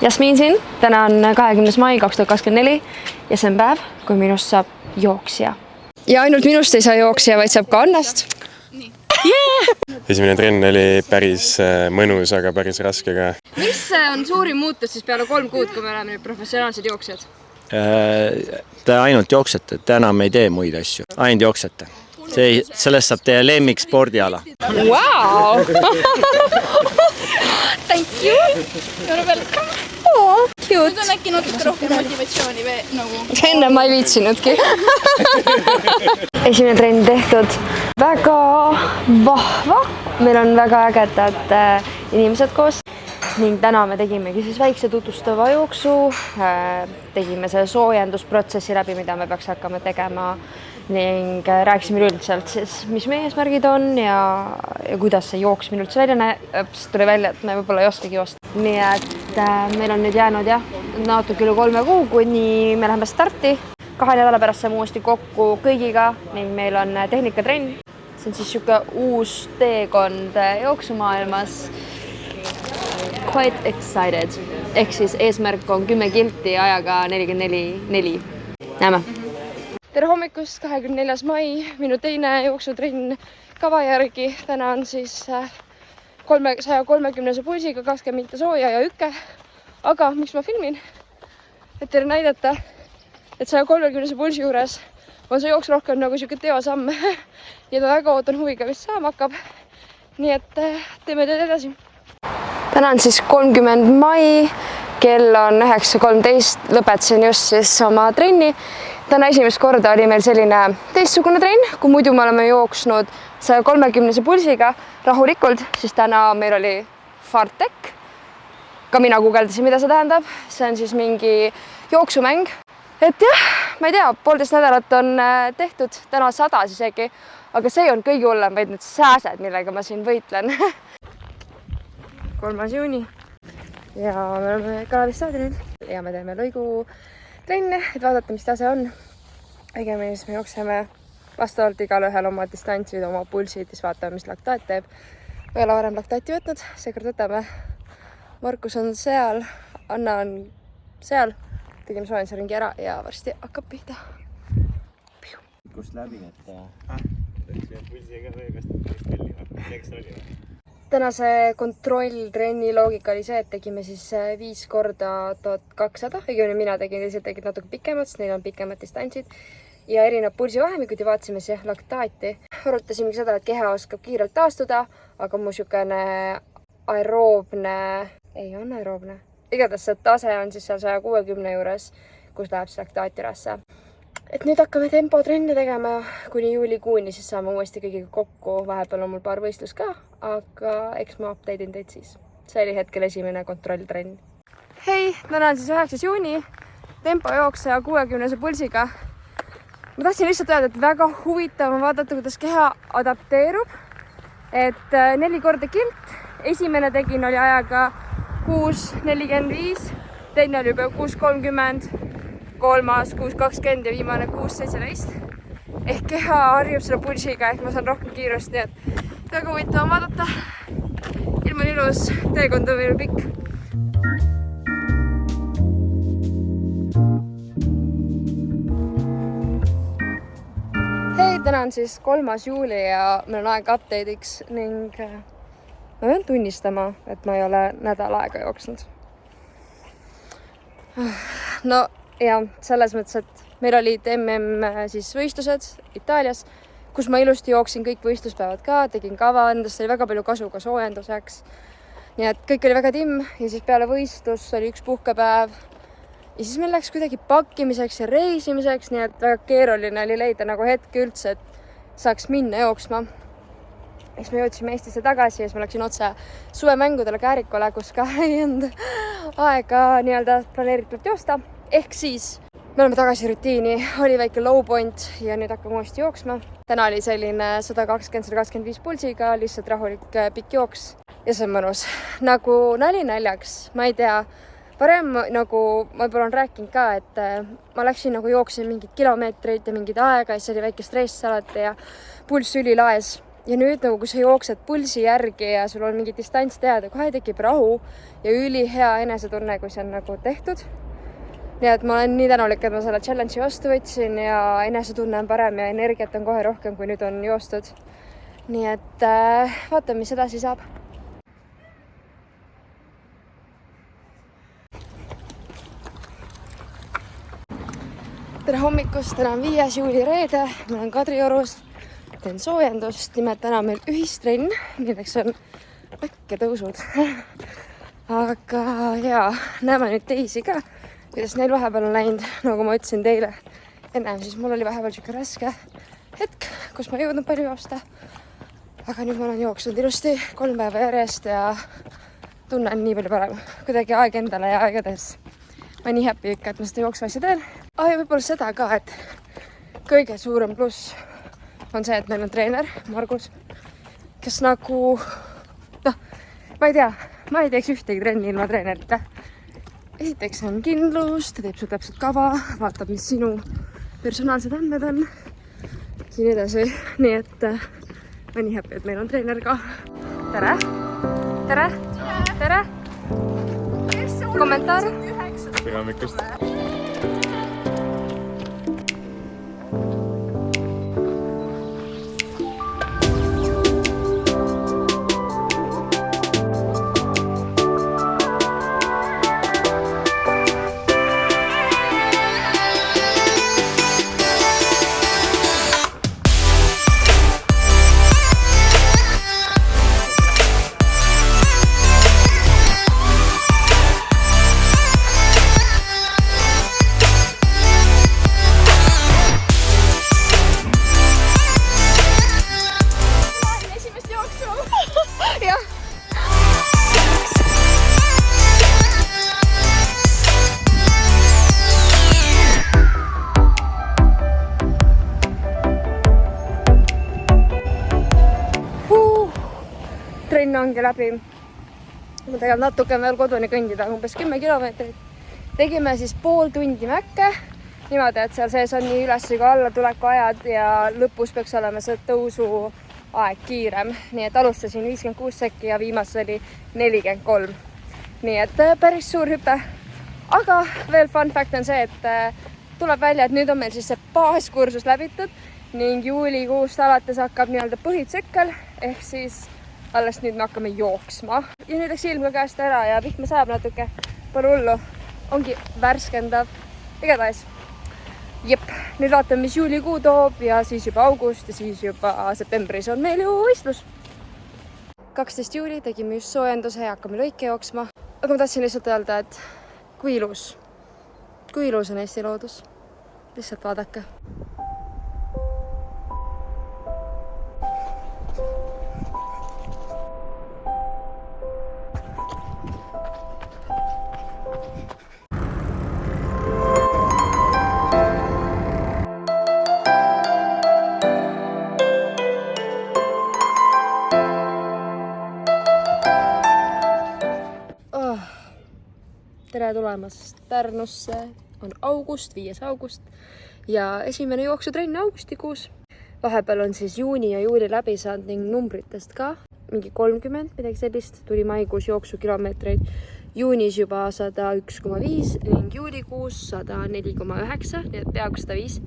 Jasmin siin, täna on 20. mai 2024 ja see on päev, kui minust saab jooksja. Ja ainult minust ei saa jooksja, vaid saab ka Annast. Esimene trenn oli päris mõnus, aga päris raske ka. Mis on suurim muutus siis peale 3 kuud, kui me oleme professionaalsed jooksjad? Te ainult jooksete, te enam ei tee muid asju, ainult jooksete. Sellest saab teie lemmik spordiala. Wow! Thank you! You're welcome. Oh, cute. Nüüd on äkki natuke rohkem motivatsiooni või nagu... Enne ma ei viitsinudki. Esimene trenn tehtud. Väga vahva. Meil on väga ägedad inimesed koos. Ning täna me tegimegi siis väikse tutvustava jooksu. Tegime selle soojendusprotsessi läbi, mida me peaks hakkama tegema. Ning rääkisime üldiselt siis, mis meie eesmärgid on ja kuidas see jooksmine üldse välja näeb. Tuli välja, et me võib-olla ei oskagi joosta. Nii et meil on nüüd jäänud natuke üle 3 kuu, kuni me läheme starti. 2 nädala pärast saame uuesti kokku kõigiga ning meil on tehnikatrenn. See on siis siuke uus teekond jooksumaailmas. Quite excited. Ehk siis eesmärk on 10 kilti ajaga 44.4. Näeme. Tere hommikust, 24. mai, minu teine jooksutrenn kava järgi. Täna on siis 130 pulsiga 20 minti sooja ja ükke. Aga miks ma filmin? Et teile näidata, et 130 pulsi juures on see jooks rohkem nagu siuke teosamm. Nii et väga ootan huviga, mis saama hakkab. Nii et teeme tööd edasi. Täna on siis 30. mai, kell on 9.13, lõpetasin just siis oma trenni. Täna esimest korda oli meil selline teistsugune trenn, kui muidu me oleme jooksnud 130 pulsiga rahulikult, siis täna meil oli Fartek. Ka mina guugeldasin, mida see tähendab. See on siis mingi jooksumäng. Et jah, ma ei tea, 1,5 nädalat on tehtud, täna 100 isegi, aga see on kõige hullem, vaid need sääsed, millega ma siin võitlen. 3. juuni ja me oleme Kalevi staadionil ja me teeme lõigu trenne, et vaadata, mis tase on. Õigemini siis me jookseme vastavalt igale ühel oma distantsid, oma pulsid, siis vaatame, mis laktaat teeb. Ei ole varem laktaati võtnud, seekord võtame. Markus on seal, Anna on seal. Tegime soojendusringi ära ja varsti hakkab pihta. Kust läbi, et... Tänase kontrolltrenni loogika oli see, et tegime siis 5 korda 1200. Õigemini mina tegin, teised tegid natuke pikemad, sest neil on pikemad distantsid. Ja erinev pulsivahemikud ja vaatasime siis laktaati. Arutasimegi seda, et keha oskab kiirelt taastuda, aga mu siukene aeroobne... Ei, on aeroobne. Igatahes see tase on siis seal 160 juures, kus läheb see laktaati ülesse. Et nüüd hakkame tempotrenne tegema kuni juulikuuni, siis saame uuesti kõigiga kokku. Vahepeal on mul paar võistlus ka, aga eks ma update'in teid siis. See oli hetkel esimene kontrolltrenn. Hei, täna on siis 9. juuni, tempojooks 160 pulsiga. Ma tahtsin lihtsalt öelda, et väga huvitav on vaadata, kuidas keha adapteerub. Et 4 korda kilt. Esimene tegin oli ajaga 6.45, teine oli juba 6.30, 3. 6.20 ja viimane 6.17. Ehk keha harjub selle pulsiga, ehk ma saan rohkem kiirust, nii et väga huvitav on vaadata. Ilma ilus, teekond on veel pikk. Hei, täna on siis 3. juuli ja meil on aeg update'iks ning ma pean tunnistama, et ma ei ole nädal aega jooksnud. No ja selles mõttes, et meil olid siis võistlused Itaalias, kus ma ilusti jooksin kõik võistluspäevad ka, tegin kava, endast oli väga palju kasu ka soojenduseks. Nii et kõik oli väga timm ja siis peale võistlus oli 1 puhkepäev. Ja siis meil läks kuidagi pakkimiseks ja reisimiseks, nii et väga keeruline oli leida nagu hetke üldse, et saaks minna jooksma. Siis me jõudsime Eestisse tagasi ja siis ma läksin otse suvemängudele Käärikule, kus ka ei olnud aega nii-öelda planeeritult joosta. Ehk siis me oleme tagasi rutiini, oli väike low point ja nüüd hakkame uuesti jooksma. Täna oli selline 120-125 pulsiga, lihtsalt rahulik pikk jooks ja see on mõnus. Nagu naljaks, ma ei tea, varem nagu ma olen rääkinud ka, et ma läksin nagu jooksin mingid kilomeetreid ja mingid aega ja siis oli väike stress alati ja pulss ülilaes. ja nüüd nagu, kui sa jooksed pulsi järgi ja sul on mingi distants teada, kohe tekib rahu ja ülihea enesetunne, kui see on nagu tehtud. Nii et ma olen nii tänulik, et ma selle challenge'i vastu võtsin ja enesetunne on parem ja energiat on kohe rohkem, kui nüüd on joostud. Nii et vaatame, mis edasi saab. Tere hommikust, täna on 5. juuli reede, ma olen Kadriorus, teen soojendust, nimelt täna on meil ühistrenn, milleks on tõusud. Aga jaa, näeme nüüd teisi ka, kuidas neil vahepeal on läinud, nagu ma ütlesin teile ennem, siis mul oli vahepeal siuke raske hetk, kus ma ei jõudnud palju joosta. Aga nüüd ma olen jooksnud ilusti 3 päeva järjest ja tunnen nii palju parem. Kuidagi aeg endale ja igatahes. Ma olen nii happy ikka, et ma seda jooksu asja teen. Ja võib-olla seda ka, et kõige suurem pluss on see, et meil on treener, Margus, kes nagu, ma ei tea, ma ei teeks ühtegi trenni ilma treenerita. Esiteks on kindlus, ta teeb sul täpselt kava, vaatab, mis sinu personaalsed andmed on. Siin edasi, nii et ma olen nii happy, et meil on treener ka. Tere! Tere! Tere! Kommentaar? Tere hommikust! Trenn ongi läbi. Ma tegelikult natuke veel koduni kõndida, umbes 10 kilomeetrit. Tegime siis pool tundi mäkke. Niimoodi, et seal sees on nii üles kui alla tuleku ajad ja lõpus peaks olema see tõusu aeg kiirem. Nii et alustasin 56 sekki ja viimas oli 43. Nii et päris suur hüpe. Aga veel fun fact on see, et tuleb välja, et nüüd on meil siis see baaskursus läbitud ning juulikuust alates hakkab nii-öelda põhitsükkel ehk siis alles nüüd me hakkame jooksma. Ja nüüd läks ilm ka käest ära ja vihma sajab natuke. Pole hullu. Ongi värskendav. Igatahes. Jep. Nüüd vaatame, mis juulikuu toob ja siis juba august ja siis juba septembris on meil ju võistlus. 12. juuli tegime just soojenduse ja hakkame lõike jooksma. Aga ma tahtsin lihtsalt öelda, et kui ilus on Eesti loodus. Lihtsalt vaadake. Tere tulemast Pärnusse, on august, 5. august ja esimene jooksutrenn augustikuus. Vahepeal on siis juuni ja juuli läbi saanud ning numbritest ka. Mingi 30, midagi sellist, tuli maikuus jooksukilomeetreid. Juunis juba 101,5 ning juulikuus 104,9, nii et peaaegu 105.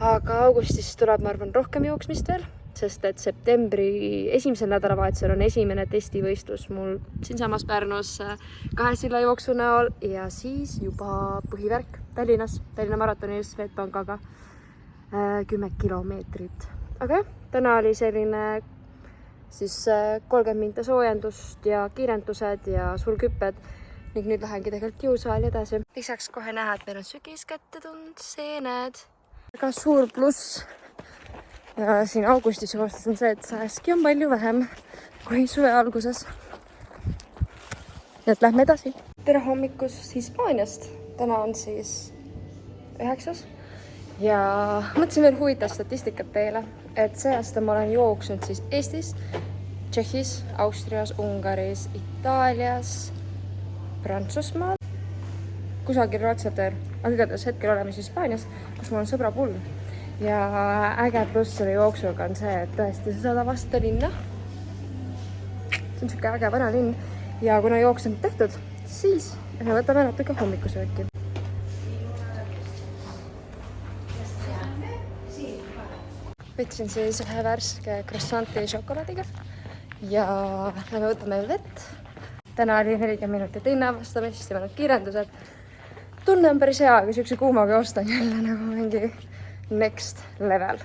Aga augustis tuleb, ma arvan, rohkem jooksmist veel. Sest et septembri esimesel nädalavahetusel on esimene testivõistlus mul siinsamas Pärnus 2 silla jooksu näol ja siis juba põhivärk Tallinnas, Tallinna maratonis Swedbankaga 10 kilomeetrit. Aga jah, täna oli selline siis 30 minta soojendust ja kiirendused ja sulgüpped ning nüüd lähengi tegelikult jõusaali edasi. Lisaks kohe näha, et meil on sügis kätte tulnud, seened. Väga suur pluss. Ja siin augustis joostes on see, et sääski on palju vähem kui suve alguses. Nii et lähme edasi. Tere hommikust Hispaaniast. Täna on siis 9. Ja mõtlesin veel huvitav statistikat teile, et see aasta ma olen jooksnud siis Eestis, Tšehhis, Austrias, Ungaris, Itaalias, Prantsusmaal, kusagil Rootsal. Aga igatahes hetkel oleme siis Hispaanias, kus mul on sõbra pull. ja äge pluss selle jooksuga on see, et tõesti sa saad vastu linna. See on siuke äge vana linn ja kuna jooks on tehtud, siis me võtame natuke hommikusööki. Võtsin siis ühe värske croissanti šokolaadiga ja me võtame vett. Täna oli 40 minutit linnaavastamist ja mõned kiirendused. Tunne on päris hea, aga siukse kuumaga joosta on jälle nagu mingi next level.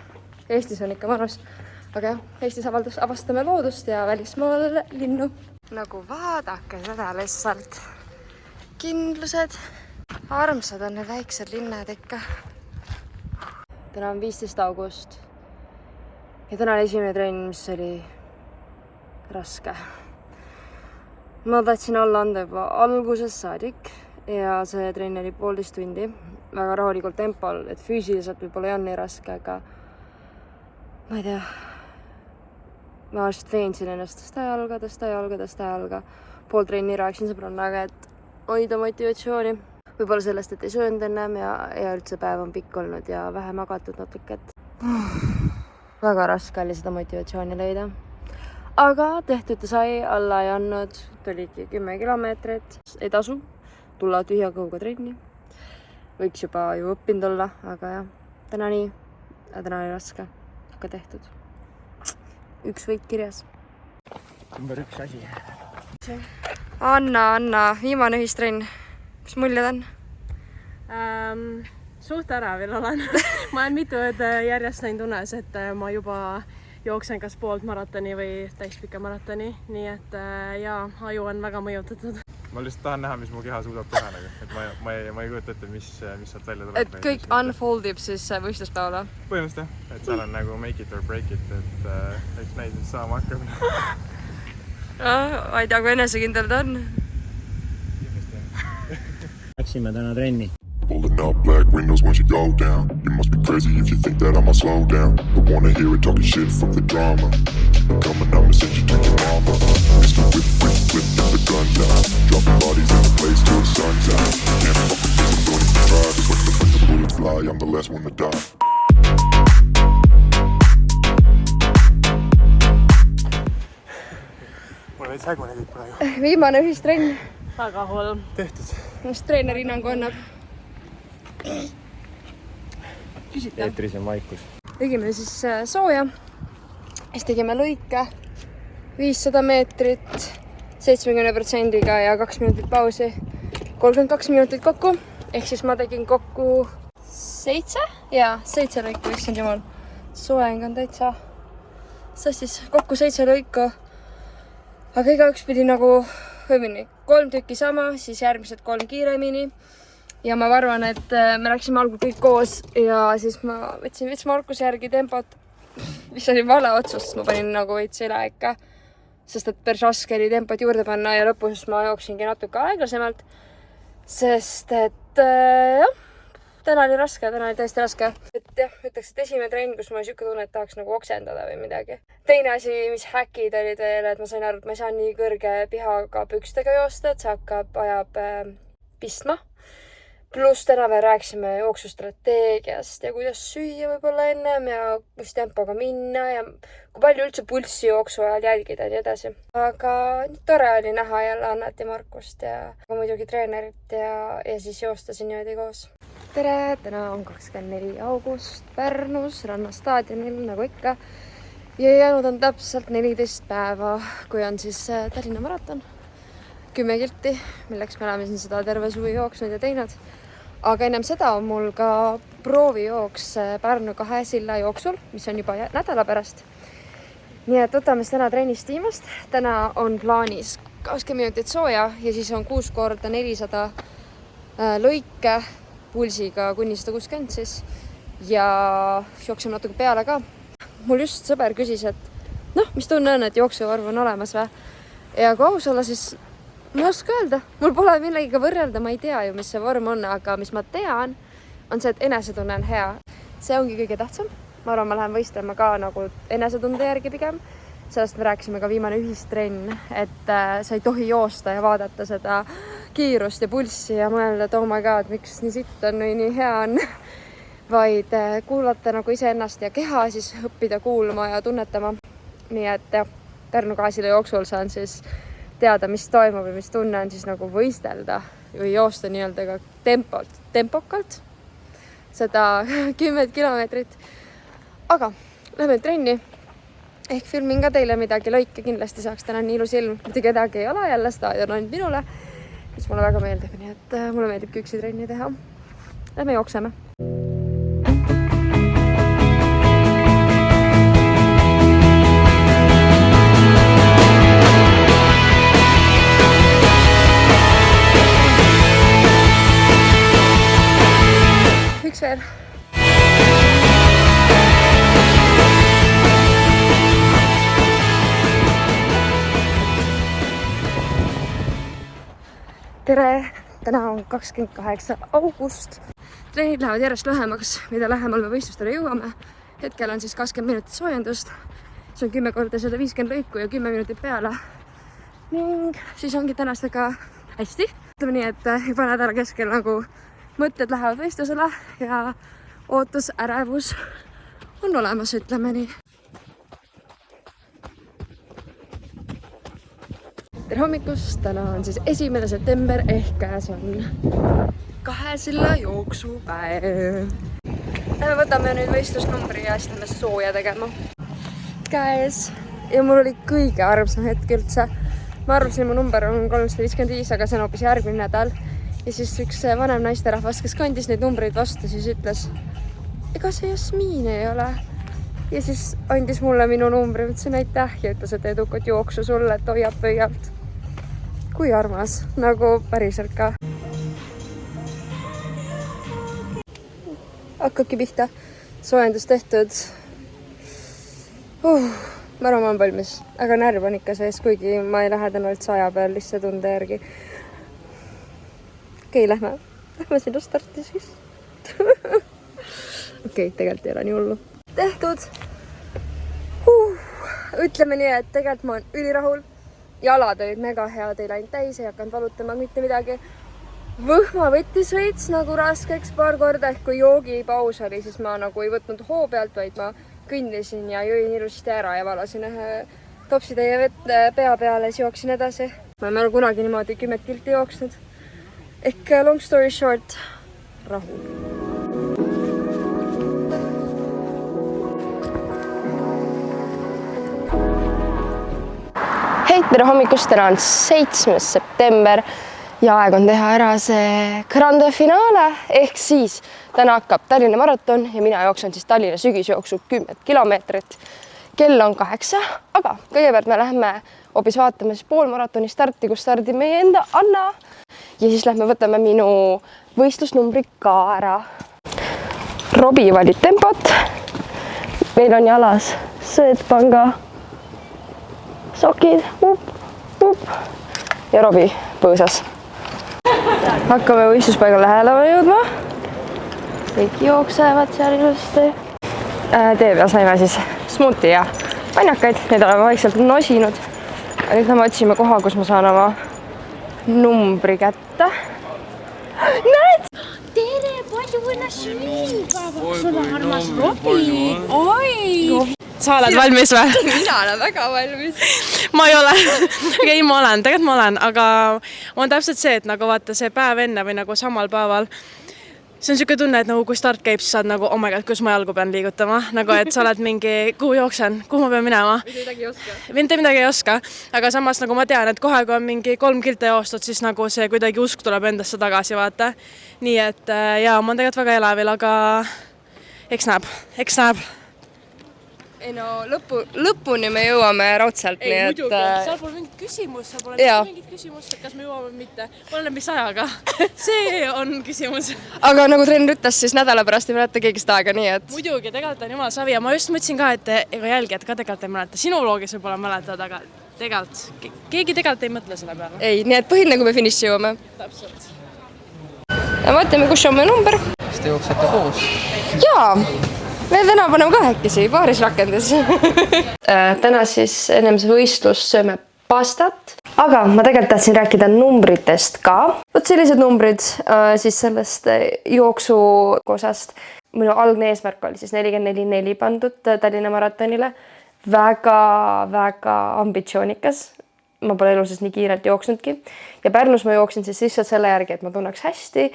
Eestis on ikka mõnus, aga jah, Eestis avastame loodust ja välismaal linnu. Nagu vaadake seda lihtsalt. Kindlused. Armsad on need väiksed linnad ikka. Täna on 15. august. Ja täna oli esimene trenn, mis oli raske. Ma tahtsin alla anda juba alguses saadik ja see trenn oli 1,5 tundi. Väga rahulikult tempol, et füüsiliselt võib-olla ei on nii raske, aga ma ei tea. Ma just veensin ennast tõsta jalga. Pool trenni rääksin sõbrannaga, et hoida motivatsiooni. Võib-olla sellest, et ei söönud ennem ja üldse päev on pikk olnud ja vähe magatud natuke, et väga raske oli seda motivatsiooni leida. Aga tehtud sai, alla ei andnud, tuligi 10 kilomeetrit. Ei tasu tulla tühja kõhuga trenni. Võiks juba ju õppinud olla, aga jah, täna nii. Täna oli raske, aga tehtud. Üks võit kirjas. Number 1 asi. Anna, viimane ühistrenn. Mis muljed on? Suht ära veel olen. Ma olen mitu järjest näinud unes, et ma juba jooksen kas poolt maratoni või täispika maratoni. Nii et jaa, aju on väga mõjutatud. Ma lihtsalt tahan näha, mis mu keha suudab teha. Et ma ei kujuta ette, mis sealt välja tuleb. Et kõik unfoldib siis võistluspäevale? Põhimõtteliselt jah, et seal on nagu make it or break it, et eks näid siis saama hakkab. Ma ei tea, kui enesekindel ta on. Läksime täna trenni. Pulling up black windows once you go down. You must be crazy if you think that I'ma slow down. But wanna hear it talking shit from the drama. Keep it coming, I'ma send you to your mama. Mr. Whip, get the guns out. Dropping bodies in the place till the sun's out. Can't fuck with this, I'm going to try. Just when the bullets fly, I'm the last one to die. Mulle veits hägune kõik praegu. Viimane ühistrenn. Väga hull. Tehtud. Mis treeneri hinnangu annab? Küsite? Eetris on vaikus. Tegime siis sooja. Siis tegime lõike 500 meetrit 70%-ga ja 2 minutit pausi. 32 minutit kokku. Ehk siis ma tegin kokku 7? Jaa, 7 lõiku, issand jumal. Soeng on täitsa. Sastis kokku 7 lõiku. Aga igaüks pidi nagu 3 tükki sama, siis järgmised 3 kiiremini. Ja ma arvan, et me läksime algul kõik koos ja siis ma võtsin veits Markuse järgi tempot, mis oli vale otsus, ma panin nagu veits üle ikka, sest et päris raske oli tempot juurde panna ja lõpus ma jooksingi natuke aeglasemalt, sest et jah, täna oli tõesti raske. Et jah, ütleks, et esimene trenn, kus ma siuke tunne, et tahaks nagu oksendada või midagi. Teine asi, mis häkid olid veel, et ma sain aru, et ma ei saa nii kõrge pihaga pükstega joosta, et see ajab pistma. Pluss täna me rääksime jooksustrateegiast ja kuidas süüa võib-olla ennem ja kus tempoga minna ja kui palju üldse pulssi jooksu ajal jälgida ja nii edasi. Aga tore oli näha jälle Annat ja Markust ja muidugi treenerit ja siis joostasin niimoodi koos. Tere! Täna on 24. august Pärnus Rannastaadionil nagu ikka ja jäänud on täpselt 14 päeva, kui on siis Tallinna maraton. 10 kilti, milleks me oleme siin seda terve suvi jooksnud ja teinud. Aga ennem seda on mul ka proovijooks Pärnu 2 silla jooksul, mis on juba nädala pärast. Nii et võtame täna trennist viimast. Täna on plaanis 20 minutit sooja ja siis on 6 korda 400 lõike pulsiga kuni 160 siis. Ja jookseme natuke peale ka. Mul just sõber küsis, et mis tunne on, et jooksuvarv on olemas või? Ja kui aus olla, siis ma ei oska öelda. Mul pole millegiga võrrelda, ma ei tea ju, mis see vorm on, aga mis ma tean, on see, et enesetunne on hea. See ongi kõige tähtsam. Ma arvan, ma lähen võistlema ka nagu enesetunde järgi pigem. Sellest me rääkisime ka viimane ühistrenn, et sa ei tohi joosta ja vaadata seda kiirust ja pulssi ja mõelda, et oh my god, miks nii sitt on või nii hea on. vaid kuulata nagu iseennast ja keha, siis õppida kuulma ja tunnetama. Nii et Pärnu Gaasile jooksul saan siis teada, mis toimub ja mis tunne on siis nagu võistelda või joosta nii-öelda ka tempokalt seda 10 kilomeetrit. Aga lähme trenni. Ehk filmin ka teile midagi lõike, kindlasti saaks täna nii ilus ilm. Mitte kedagi ei ole, jälle staadion ainult minule, mis mulle väga meeldib, nii et mulle meeldib üksi trenni teha. Lähme jookseme. Üks veel. Tere! Täna on 28. august. Treenid lähevad järjest lühemaks, mida lähemal me võistlustele jõuame. Hetkel on siis 20 minutit soojendust. See on 10 korda 150 lõiku ja 10 minutit peale. Ning siis ongi tänast väga hästi. Ütleme nii, et juba nädala keskel nagu mõtted lähevad võistlusele ja ootus, ärevus on olemas, ütleme nii. Tere hommikust, täna on siis 1. september ehk käes on 2 silla jooksupäev. Võtame nüüd võistlusnumbri ja siis lähme sooja tegema. Käes ja mul oli kõige armsam hetk üldse. Ma arvasin, mu number on 355, aga see on hoopis järgmine nädal. Ja siis üks vanem naisterahvas, kes kandis neid numbreid vastu, siis ütles, ega see Jasmiin ei ole. Ja siis andis mulle minu numbri, ütlesin aitäh ja ütles, et edukat jooksu sulle, et hoiab pöialt. Kui armas, nagu päriselt ka. Hakkabki pihta. Soojendus tehtud. Ma arvan, ma olen valmis. Aga närv on ikka sees, kuigi ma ei lähe täna üldse aja peal lihtsalt tunde järgi. Okei, lähme sinna starti siis. Okei, tegelikult ei ole nii hullu. Tehtud. Ütleme nii, et tegelikult ma olen ülirahul. Jalad olid mega head, ei läinud täis, ei hakanud valutama mitte midagi. Võhma võttis veits nagu raskeks paar korda, ehk kui joogipaus oli, siis ma nagu ei võtnud hoo pealt, vaid ma kõndisin ja jõin ilusti ära ja valasin ühe topsitäie vett pea peale, siis jooksin edasi. Ma ei ole kunagi niimoodi 10 kilti jooksnud. Ehk long story short, rahu. Hei, tere hommikust, täna on 7. september ja aeg on teha ära see grande finaale, ehk siis täna hakkab Tallinna maraton ja mina jooksen siis Tallinna sügisjooksu 10 kilomeetrit. Kell on 8, aga kõigepealt me lähme hoopis vaatame siis poolmaratoni starti, kus stardib meie enda Anna. Ja siis lähme võtame minu võistlusnumbri ka ära. Robi valib tempot. Meil on jalas Swedbanka sokid, ja Robi põõsas. Hakkame võistluspaigale lähedale jõudma. Kõik jooksevad seal ilusti. Tee peal saime siis smuuti ja pannakaid, need oleme vaikselt nosinud. Nüüd me otsime koha, kus ma saan oma numbri kätte. Näed! Tere, palju õnnest sünnipäeva! Sul on armas Robi! Oi! Sa oled valmis või? Mina olen väga valmis. Ma ei ole. Ei, ma olen, tegelikult ma olen, aga on täpselt see, et nagu vaata see päev enne või nagu samal päeval. See on siuke tunne, et nagu kui start käib, siis saad nagu, oh my god, kus ma jalgu pean liigutama. Nagu, et sa oled mingi, kuhu jooksen, kuhu ma pean minema. Mitte midagi ei oska. Aga samas nagu ma tean, et kohe, kui on mingi 3 kilte joostud, siis nagu see kuidagi usk tuleb endasse tagasi, vaata. Nii et jaa, ma olen tegelikult väga elavil, aga eks näeb. Ei no, lõpuni me jõuame raudselt. Ei, muidugi. Seal pole mingit küsimust, seal pole mingit küsimust, et kas me jõuame või mitte. Olen mis ajaga. See on küsimus. Aga nagu treener ütles, siis nädala pärast ei mäleta keegi seda aega, nii et... Muidugi, tegelikult on jumala savi ja ma just mõtlesin ka, et ega jälgijad ka tegelikult ei mäleta. Sinu vlogis võib-olla mäletad, aga keegi tegelikult ei mõtle selle peale. Ei, nii et põhiline, kui me finiši jõuame. Täpselt. Ja vaatame, kus on meie number. Kas te jooksete koos? Jaa! Me täna paneme kahekesi, paaris rakendus. Täna siis ennem see võistlus sööme pastat. Aga ma tegelikult tahtsin rääkida numbritest ka. Vot sellised numbrid siis sellest jooksu osast. minu algne eesmärk oli siis 44,4 pandud Tallinna maratonile. Väga ambitsioonikas. Ma pole elu sees nii kiirelt jooksnudki. Ja Pärnus ma jooksin siis lihtsalt selle järgi, et ma tunneks hästi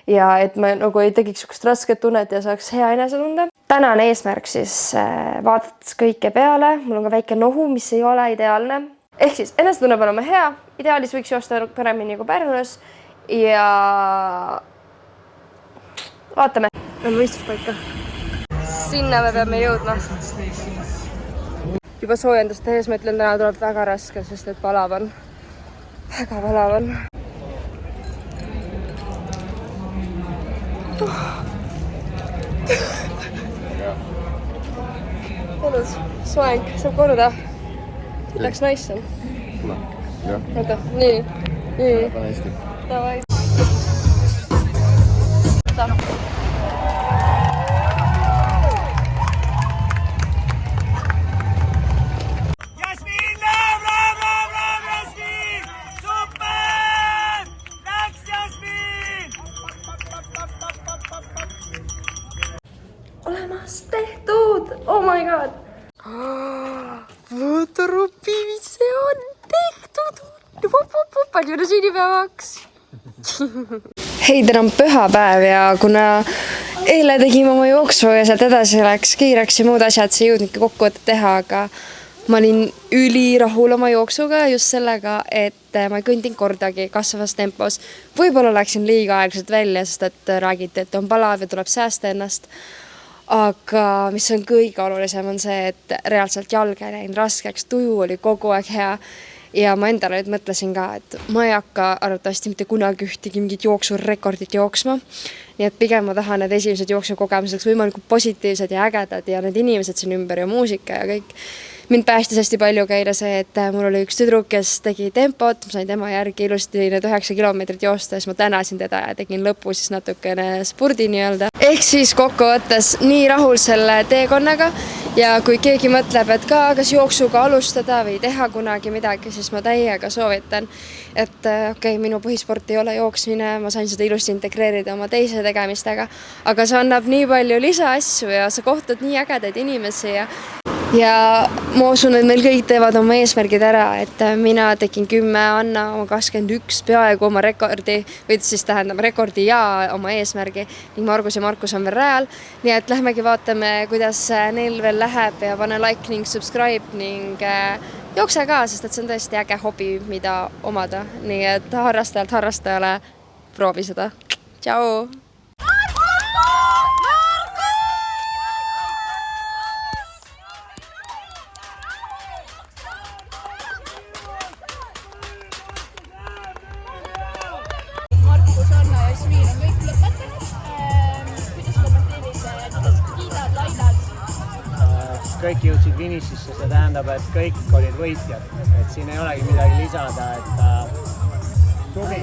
ja et ma nagu ei tegiks sukust rasket tunnet ja saaks hea enesetunde. Tänane eesmärk siis vaadates kõike peale. Mul on ka väike nohu, mis ei ole ideaalne. Ehk siis enesetunne peab olema hea. Ideaalis võiks joosta paremini kui Pärnus ja vaatame. On võistluspaika. Sinna me peame jõudma. Juba soojendust tehes ma ütlen, täna tuleb väga raske, sest et palav on. Väga palav on. Kodus, soeng, saab korda. Läks naisse. Oota, nii. Pane hästi. Davai. Olemas tehtud! Oh my god! Võõtorupiivitse on tehtud! Palju sünnipäevaks! Hei, täna on pühapäev ja kuna eile tegime oma jooksu ja sealt edasi läks kiireks ja muud asjad, see ei jõudnudki kokkuvõtet teha, aga ma olin ülirahul oma jooksuga just sellega, et ma ei kõndinud kordagi kasvavas tempos. Võib-olla läksin liiga aeglaselt välja, sest et räägiti, et on palav ja tuleb säästa ennast. Aga mis on kõige olulisem on see, et reaalselt jalg ei läinud raskeks, tuju oli kogu aeg hea ja ma endale nüüd mõtlesin ka, et ma ei hakka arvatavasti mitte kunagi ühtegi mingit jooksurekordit jooksma. Nii et pigem ma tahan need esimesed jooksukogemuseks võimalikult positiivsed ja ägedad ja need inimesed siin ümber ja muusika ja kõik. Mind päästis hästi palju käida see, et mul oli üks tüdruk, kes tegi tempot, ma sain tema järgi ilusti need 9 kilomeetrit joosta, siis ma tänasin teda ja tegin lõpu siis natukene spordi nii-öelda. Ehk siis kokkuvõttes nii rahul selle teekonnaga ja kui keegi mõtleb, et ka kas jooksuga alustada või teha kunagi midagi, siis ma täiega soovitan, et okei, minu põhisport ei ole jooksmine, ma sain seda ilusti integreerida oma teise tegemistega, aga see annab nii palju lisaasju ja sa kohtad nii ägedaid inimesi ja ma usun, et meil kõik teevad oma eesmärgid ära, et mina tegin 10, Anna oma 21 peaaegu oma rekordi, või siis tähendab rekordi ja oma eesmärgi ning Margus ja Markus on veel rajal. Nii et lähmegi vaatame, kuidas neil veel läheb ja pane like ning subscribe ning jookse ka, sest et see on tõesti äge hobi, mida omada. Nii et harrastajalt harrastajale proovi seda. Tšau! Kõik jõudsid finišisse, see tähendab, et kõik olid võitjad. Et siin ei olegi midagi lisada, et tubli.